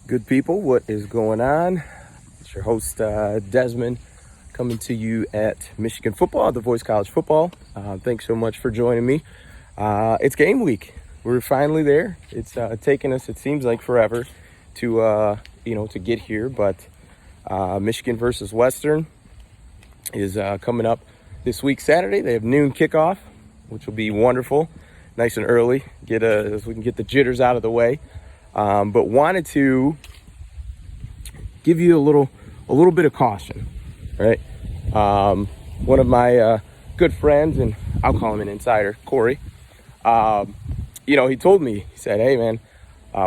Good people, what is going on? It's your host, Desmond, coming to you at Michigan Football, The Voice College Football. Thanks so much for joining me. It's game week. We're finally there. It's taken us, it seems like, forever to get here, but Michigan versus Western is coming up this week, Saturday. They have noon kickoff, which will be wonderful, nice and early, so we can get the jitters out of the way. But wanted to give you a little bit of caution, right? One of my good friends, and I'll call him an insider, Corey, he told me, he said, hey man,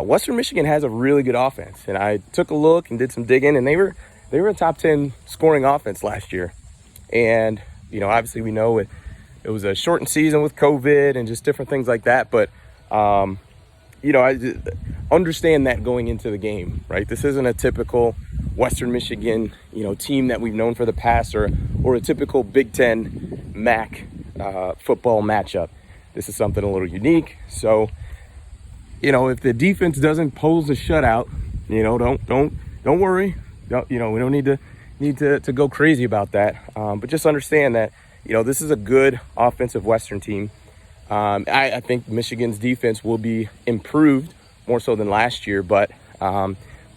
Western Michigan has a really good offense. And I took a look and did some digging, and they were a top 10 scoring offense last year. And, obviously we know it was a shortened season with COVID and just different things like that. But, I understand that going into the game, right? This isn't a typical Western Michigan, team that we've known for the past, or a typical Big Ten MAC football matchup. This is something a little unique. So, if the defense doesn't pose a shutout, don't worry. We don't need to go crazy about that. But just understand that, this is a good offensive Western team. I think Michigan's defense will be improved more so than last year, but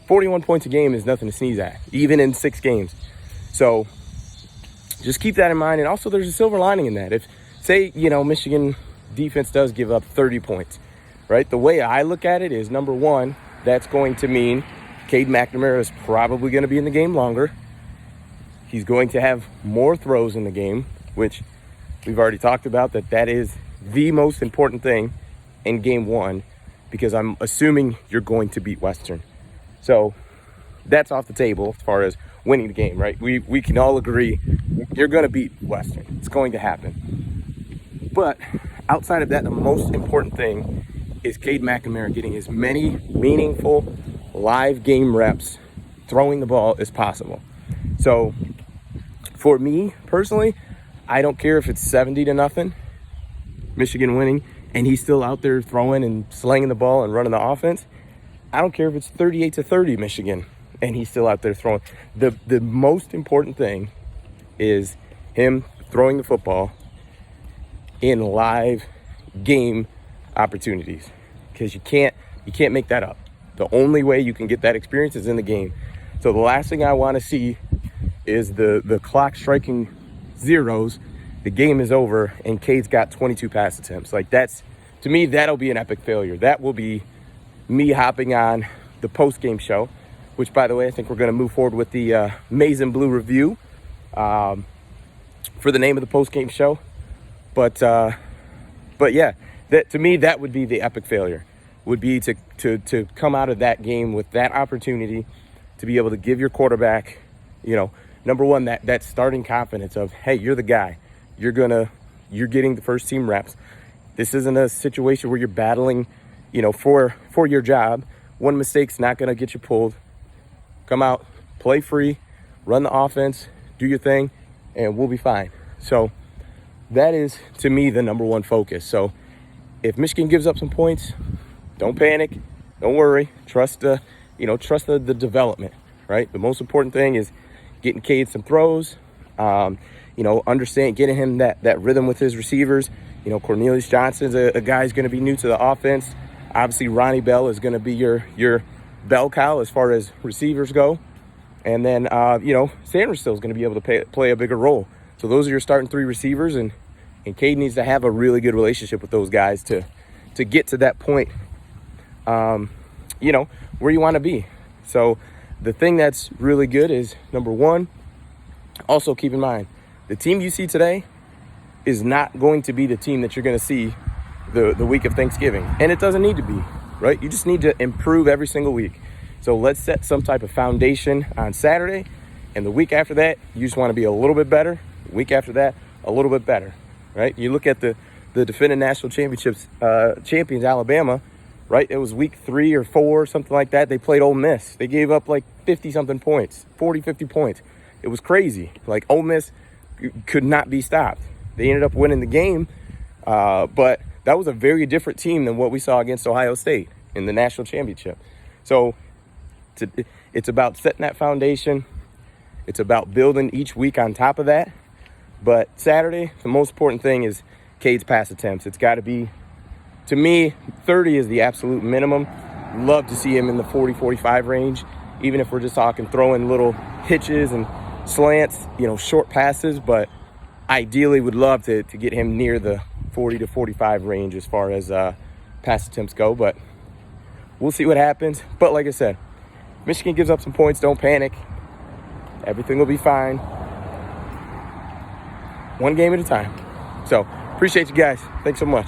41 points a game is nothing to sneeze at, even in 6 games. So just keep that in mind. And also there's a silver lining in that. If, say, Michigan defense does give up 30 points, right? The way I look at it is, number one, that's going to mean Cade McNamara is probably going to be in the game longer. He's going to have more throws in the game, which we've already talked about, that is the most important thing in game one, because I'm assuming you're going to beat Western. So that's off the table as far as winning the game, right? We can all agree you're going to beat Western. It's going to happen. But outside of that, the most important thing is Cade McNamara getting as many meaningful live game reps throwing the ball as possible. So for me personally, I don't care if it's 70-0, Michigan winning, and he's still out there throwing and slinging the ball and running the offense. I don't care if it's 38-30 Michigan and he's still out there throwing. The most important thing is him throwing the football in live game opportunities, because you can't make that up. The only way you can get that experience is in the game. So the last thing I want to see is the clock striking zeros, the game is over, and Cade's got 22 pass attempts. Like, to me, that'll be an epic failure. That will be me hopping on the post-game show, which, by the way, I think we're going to move forward with the Maize and Blue review for the name of the post-game show. But yeah, to me, that would be the epic failure, would be to come out of that game with that opportunity to be able to give your quarterback, number one, that starting confidence of, hey, you're the guy. You're getting the first team reps. This isn't a situation where you're battling, for your job. One mistake's not going to get you pulled. Come out, play free, run the offense, do your thing, and we'll be fine. So that is, to me, the number one focus. So if Michigan gives up some points, don't panic, don't worry. Trust the development, right? The most important thing is getting Cade some throws, understand, getting him that rhythm with his receivers. Cornelius Johnson's a guy who's going to be new to the offense. Obviously, Ronnie Bell is going to be your bell cow as far as receivers go. And then, Sanders still is going to be able to play a bigger role. So those are your starting 3 receivers, and Cade needs to have a really good relationship with those guys to get to that point, where you want to be. So the thing that's really good is, number one, also keep in mind, the team you see today is not going to be the team that you're going to see the week of Thanksgiving. And it doesn't need to be, right? You just need to improve every single week. So let's set some type of foundation on Saturday. And the week after that, you just want to be a little bit better. The week after that, a little bit better, right? You look at the defending national championships champions, Alabama, right? It was week 3 or 4, something like that. They played Ole Miss. They gave up like 50-something points, 40, 50 points. It was crazy. Like, Ole Miss could not be stopped. They ended up winning the game, but that was a very different team than what we saw against Ohio State in the national championship. So It's about setting that foundation. It's about building each week on top of that. But Saturday, the most important thing is Cade's pass attempts. It's got to be, to me, 30 is the absolute minimum. Love to see him in the 40, 45 range, even if we're just talking throwing little hitches and slants, short passes. But ideally would love to get him near the 40 to 45 range as far as pass attempts go. But we'll see what happens. But like I said, Michigan gives up some points, don't panic. Everything will be fine. One game at a time. So appreciate you guys. Thanks so much.